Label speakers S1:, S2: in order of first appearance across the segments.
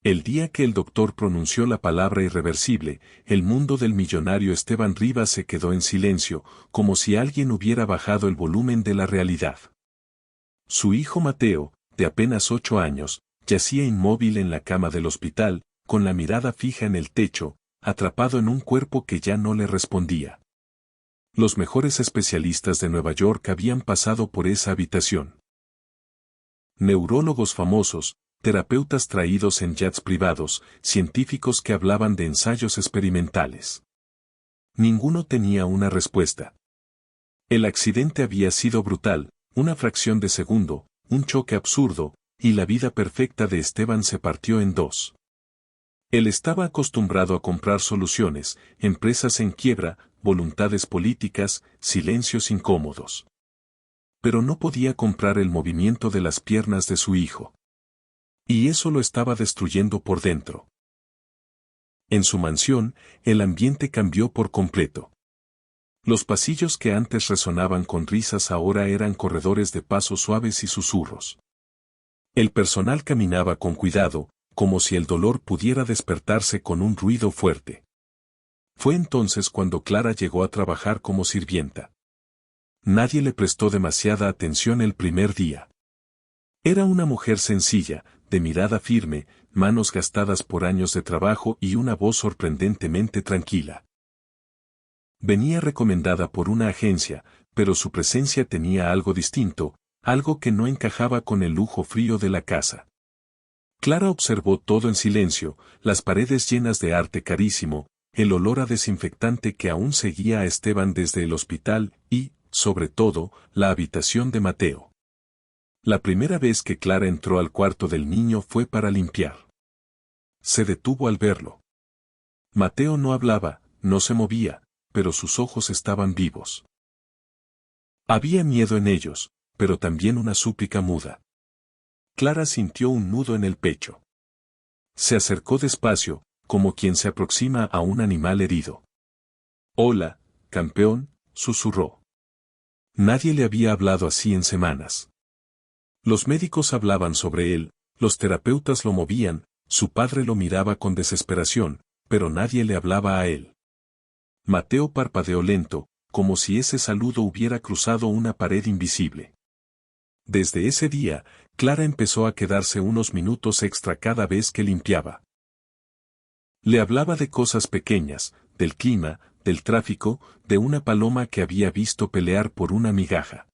S1: El día que el doctor pronunció la palabra irreversible, el mundo del millonario Esteban Rivas se quedó en silencio, como si alguien hubiera bajado el volumen de la realidad. Su hijo Mateo, de apenas 8 años, yacía inmóvil en la cama del hospital, con la mirada fija en el techo, atrapado en un cuerpo que ya no le respondía. Los mejores especialistas de Nueva York habían pasado por esa habitación. Neurólogos famosos, terapeutas traídos en jets privados, científicos que hablaban de ensayos experimentales. Ninguno tenía una respuesta. El accidente había sido brutal, una fracción de segundo, un choque absurdo, y la vida perfecta de Esteban se partió en dos. Él estaba acostumbrado a comprar soluciones, empresas en quiebra, voluntades políticas, silencios incómodos. Pero no podía comprar el movimiento de las piernas de su hijo. Y eso lo estaba destruyendo por dentro. En su mansión, el ambiente cambió por completo. Los pasillos que antes resonaban con risas ahora eran corredores de pasos suaves y susurros. El personal caminaba con cuidado, como si el dolor pudiera despertarse con un ruido fuerte. Fue entonces cuando Clara llegó a trabajar como sirvienta. Nadie le prestó demasiada atención el primer día. Era una mujer sencilla, de mirada firme, manos gastadas por años de trabajo y una voz sorprendentemente tranquila. Venía recomendada por una agencia, pero su presencia tenía algo distinto, algo que no encajaba con el lujo frío de la casa. Clara observó todo en silencio, las paredes llenas de arte carísimo, el olor a desinfectante que aún seguía a Esteban desde el hospital y, sobre todo, la habitación de Mateo. La primera vez que Clara entró al cuarto del niño fue para limpiar. Se detuvo al verlo. Mateo no hablaba, no se movía, pero sus ojos estaban vivos. Había miedo en ellos, pero también una súplica muda. Clara sintió un nudo en el pecho. Se acercó despacio, como quien se aproxima a un animal herido. «Hola, campeón», susurró. Nadie le había hablado así en semanas. Los médicos hablaban sobre él, los terapeutas lo movían, su padre lo miraba con desesperación, pero nadie le hablaba a él. Mateo parpadeó lento, como si ese saludo hubiera cruzado una pared invisible. Desde ese día, Clara empezó a quedarse unos minutos extra cada vez que limpiaba. Le hablaba de cosas pequeñas, del clima, del tráfico, de una paloma que había visto pelear por una migaja.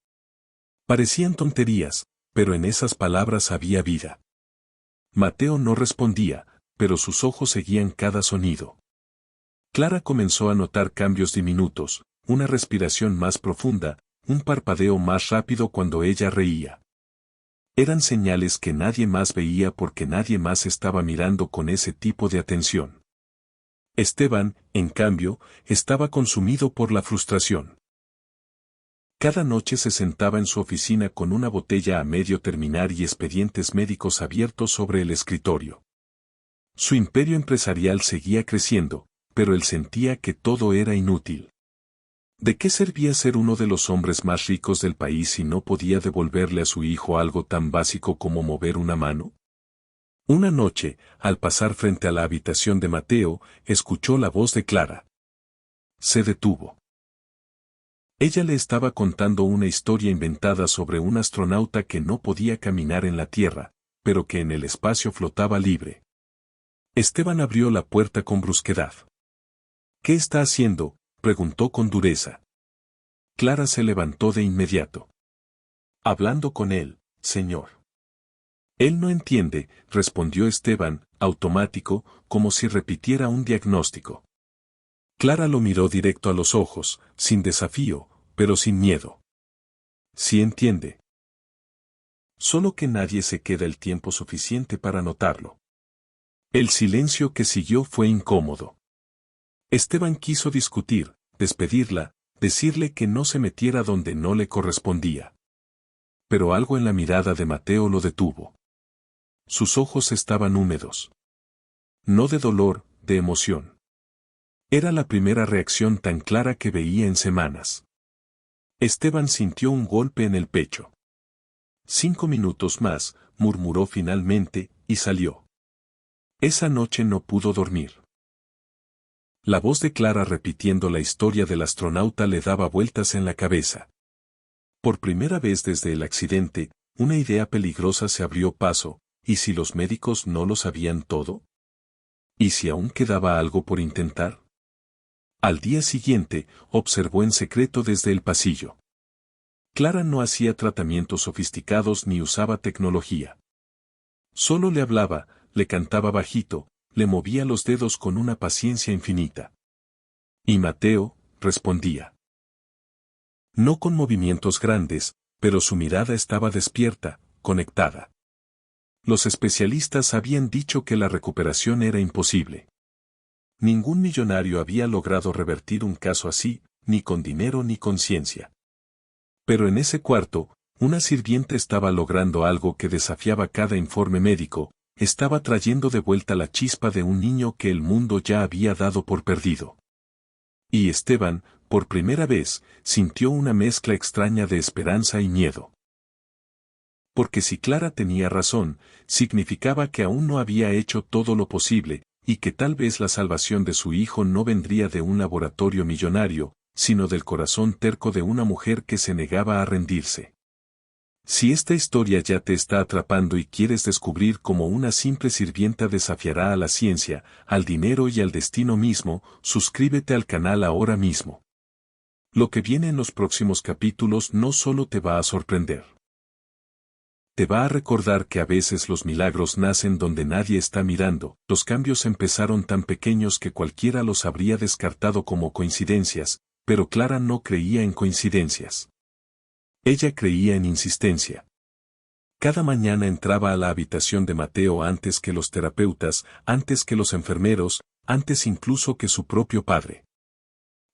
S1: Parecían tonterías, pero en esas palabras había vida. Mateo no respondía, pero sus ojos seguían cada sonido. Clara comenzó a notar cambios diminutos, una respiración más profunda, un parpadeo más rápido cuando ella reía. Eran señales que nadie más veía porque nadie más estaba mirando con ese tipo de atención. Esteban, en cambio, estaba consumido por la frustración. Cada noche se sentaba en su oficina con una botella a medio terminar y expedientes médicos abiertos sobre el escritorio. Su imperio empresarial seguía creciendo, pero él sentía que todo era inútil. ¿De qué servía ser uno de los hombres más ricos del país si no podía devolverle a su hijo algo tan básico como mover una mano? Una noche, al pasar frente a la habitación de Mateo, escuchó la voz de Clara. Se detuvo. Ella le estaba contando una historia inventada sobre un astronauta que no podía caminar en la Tierra, pero que en el espacio flotaba libre. Esteban abrió la puerta con brusquedad. «¿Qué está haciendo?», preguntó con dureza. Clara se levantó de inmediato. «Hablando con él, señor». «Él no entiende», respondió Esteban, automático, como si repitiera un diagnóstico. Clara lo miró directo a los ojos, sin desafío, pero sin miedo. «Sí entiende. Solo que nadie se queda el tiempo suficiente para notarlo». El silencio que siguió fue incómodo. Esteban quiso discutir, despedirla, decirle que no se metiera donde no le correspondía. Pero algo en la mirada de Mateo lo detuvo. Sus ojos estaban húmedos. No de dolor, de emoción. Era la primera reacción tan clara que veía en semanas. Esteban sintió un golpe en el pecho. 5 minutos más, murmuró finalmente, y salió. Esa noche no pudo dormir. La voz de Clara repitiendo la historia del astronauta le daba vueltas en la cabeza. Por primera vez desde el accidente, una idea peligrosa se abrió paso, ¿y si los médicos no lo sabían todo? ¿Y si aún quedaba algo por intentar? Al día siguiente, observó en secreto desde el pasillo. Clara no hacía tratamientos sofisticados ni usaba tecnología. Solo le hablaba, le cantaba bajito, le movía los dedos con una paciencia infinita. Y Mateo, respondía. No con movimientos grandes, pero su mirada estaba despierta, conectada. Los especialistas habían dicho que la recuperación era imposible. Ningún millonario había logrado revertir un caso así, ni con dinero ni con ciencia. Pero en ese cuarto, una sirvienta estaba logrando algo que desafiaba cada informe médico, estaba trayendo de vuelta la chispa de un niño que el mundo ya había dado por perdido. Y Esteban, por primera vez, sintió una mezcla extraña de esperanza y miedo. Porque si Clara tenía razón, significaba que aún no había hecho todo lo posible, y que tal vez la salvación de su hijo no vendría de un laboratorio millonario, sino del corazón terco de una mujer que se negaba a rendirse. Si esta historia ya te está atrapando y quieres descubrir cómo una simple sirvienta desafiará a la ciencia, al dinero y al destino mismo, suscríbete al canal ahora mismo. Lo que viene en los próximos capítulos no solo te va a sorprender. Te va a recordar que a veces los milagros nacen donde nadie está mirando. Los cambios empezaron tan pequeños que cualquiera los habría descartado como coincidencias, pero Clara no creía en coincidencias. Ella creía en insistencia. Cada mañana entraba a la habitación de Mateo antes que los terapeutas, antes que los enfermeros, antes incluso que su propio padre.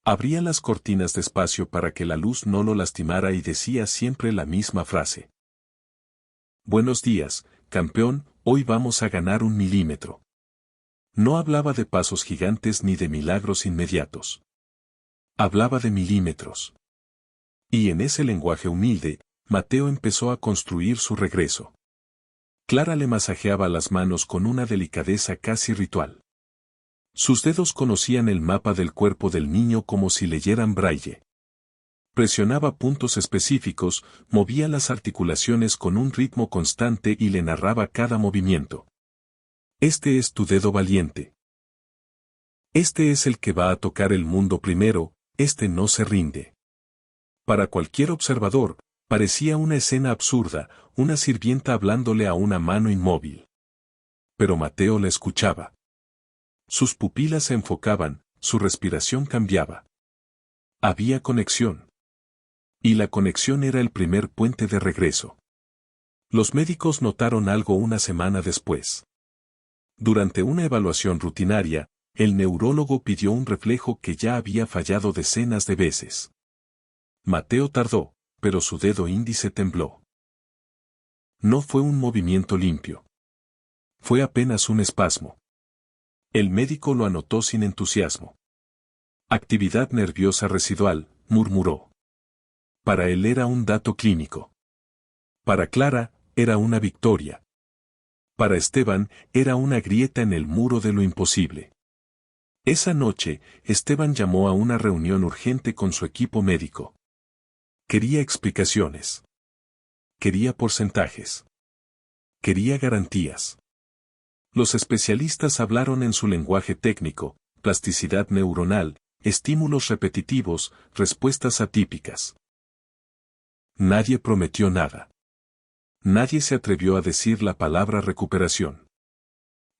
S1: Abría las cortinas despacio para que la luz no lo lastimara y decía siempre la misma frase. Buenos días, campeón, hoy vamos a ganar 1 milímetro. No hablaba de pasos gigantes ni de milagros inmediatos. Hablaba de milímetros. Y en ese lenguaje humilde, Mateo empezó a construir su regreso. Clara le masajeaba las manos con una delicadeza casi ritual. Sus dedos conocían el mapa del cuerpo del niño como si leyeran braille. Presionaba puntos específicos, movía las articulaciones con un ritmo constante y le narraba cada movimiento. Este es tu dedo valiente. Este es el que va a tocar el mundo primero, este no se rinde. Para cualquier observador, parecía una escena absurda, una sirvienta hablándole a una mano inmóvil. Pero Mateo la escuchaba. Sus pupilas se enfocaban, su respiración cambiaba. Había conexión. Y la conexión era el primer puente de regreso. Los médicos notaron algo una semana después. Durante una evaluación rutinaria, el neurólogo pidió un reflejo que ya había fallado decenas de veces. Mateo tardó, pero su dedo índice tembló. No fue un movimiento limpio. Fue apenas un espasmo. El médico lo anotó sin entusiasmo. Actividad nerviosa residual, murmuró. Para él era un dato clínico. Para Clara, era una victoria. Para Esteban, era una grieta en el muro de lo imposible. Esa noche, Esteban llamó a una reunión urgente con su equipo médico. Quería explicaciones. Quería porcentajes. Quería garantías. Los especialistas hablaron en su lenguaje técnico, plasticidad neuronal, estímulos repetitivos, respuestas atípicas. Nadie prometió nada. Nadie se atrevió a decir la palabra recuperación.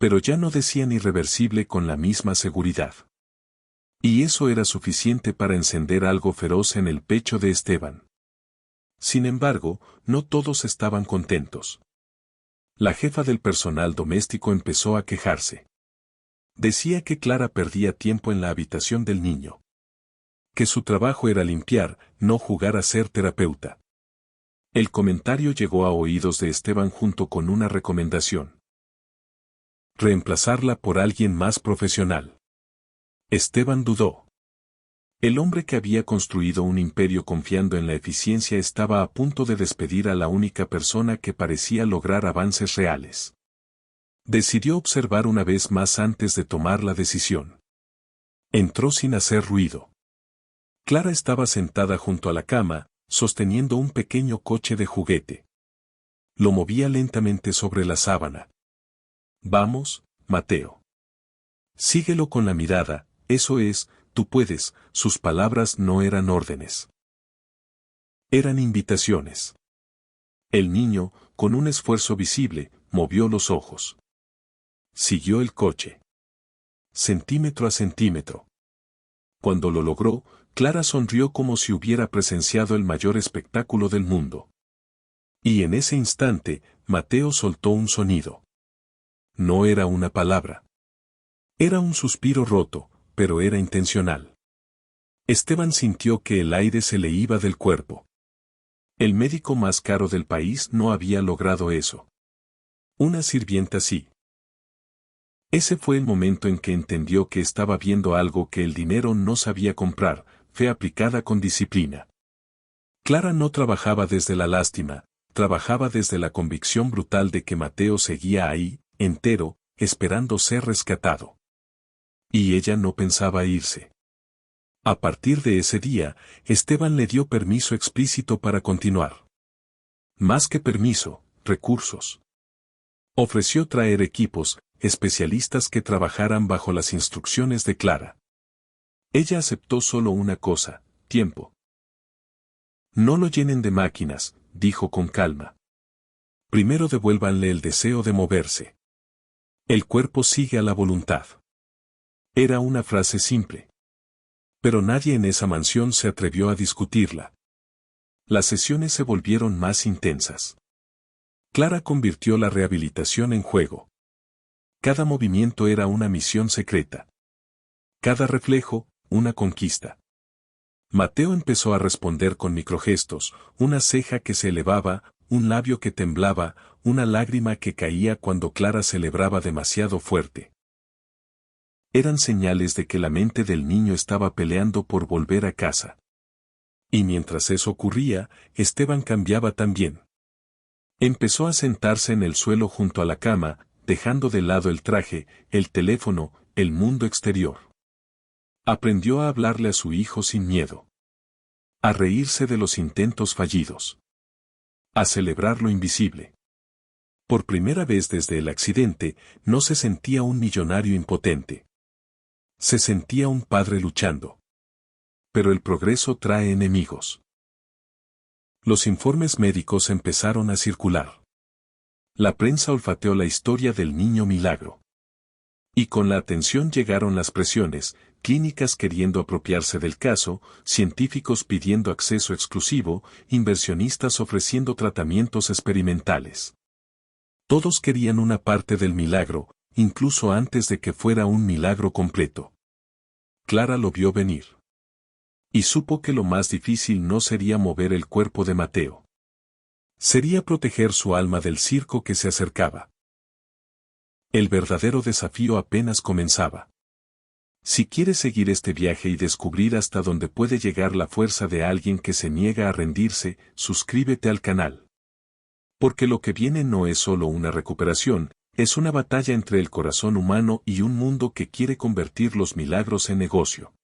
S1: Pero ya no decían irreversible con la misma seguridad. Y eso era suficiente para encender algo feroz en el pecho de Esteban. Sin embargo, no todos estaban contentos. La jefa del personal doméstico empezó a quejarse. Decía que Clara perdía tiempo en la habitación del niño. Que su trabajo era limpiar, no jugar a ser terapeuta. El comentario llegó a oídos de Esteban junto con una recomendación. Reemplazarla por alguien más profesional. Esteban dudó. El hombre que había construido un imperio confiando en la eficiencia estaba a punto de despedir a la única persona que parecía lograr avances reales. Decidió observar una vez más antes de tomar la decisión. Entró sin hacer ruido. Clara estaba sentada junto a la cama, sosteniendo un pequeño coche de juguete. Lo movía lentamente sobre la sábana. Vamos, Mateo. Síguelo con la mirada, eso es, tú puedes. Sus palabras no eran órdenes. Eran invitaciones. El niño, con un esfuerzo visible, movió los ojos. Siguió el coche. Centímetro a centímetro. Cuando lo logró, Clara sonrió como si hubiera presenciado el mayor espectáculo del mundo. Y en ese instante, Mateo soltó un sonido. No era una palabra. Era un suspiro roto, pero era intencional. Esteban sintió que el aire se le iba del cuerpo. El médico más caro del país no había logrado eso. Una sirvienta sí. Ese fue el momento en que entendió que estaba viendo algo que el dinero no sabía comprar, fe aplicada con disciplina. Clara no trabajaba desde la lástima, trabajaba desde la convicción brutal de que Mateo seguía ahí, entero, esperando ser rescatado. Y ella no pensaba irse. A partir de ese día, Esteban le dio permiso explícito para continuar. Más que permiso, recursos. Ofreció traer equipos, especialistas que trabajaran bajo las instrucciones de Clara. Ella aceptó solo una cosa, tiempo. No lo llenen de máquinas, dijo con calma. Primero devuélvanle el deseo de moverse. El cuerpo sigue a la voluntad. Era una frase simple. Pero nadie en esa mansión se atrevió a discutirla. Las sesiones se volvieron más intensas. Clara convirtió la rehabilitación en juego. Cada movimiento era una misión secreta. Cada reflejo, una conquista. Mateo empezó a responder con microgestos, una ceja que se elevaba, un labio que temblaba, una lágrima que caía cuando Clara celebraba demasiado fuerte. Eran señales de que la mente del niño estaba peleando por volver a casa. Y mientras eso ocurría, Esteban cambiaba también. Empezó a sentarse en el suelo junto a la cama, dejando de lado el traje, el teléfono, el mundo exterior. Aprendió a hablarle a su hijo sin miedo. A reírse de los intentos fallidos. A celebrar lo invisible. Por primera vez desde el accidente, no se sentía un millonario impotente. Se sentía un padre luchando. Pero el progreso trae enemigos. Los informes médicos empezaron a circular. La prensa olfateó la historia del niño milagro. Y con la atención llegaron las presiones, clínicas queriendo apropiarse del caso, científicos pidiendo acceso exclusivo, inversionistas ofreciendo tratamientos experimentales. Todos querían una parte del milagro, incluso antes de que fuera un milagro completo. Clara lo vio venir. Y supo que lo más difícil no sería mover el cuerpo de Mateo. Sería proteger su alma del circo que se acercaba. El verdadero desafío apenas comenzaba. Si quieres seguir este viaje y descubrir hasta dónde puede llegar la fuerza de alguien que se niega a rendirse, suscríbete al canal. Porque lo que viene no es solo una recuperación, es una batalla entre el corazón humano y un mundo que quiere convertir los milagros en negocio.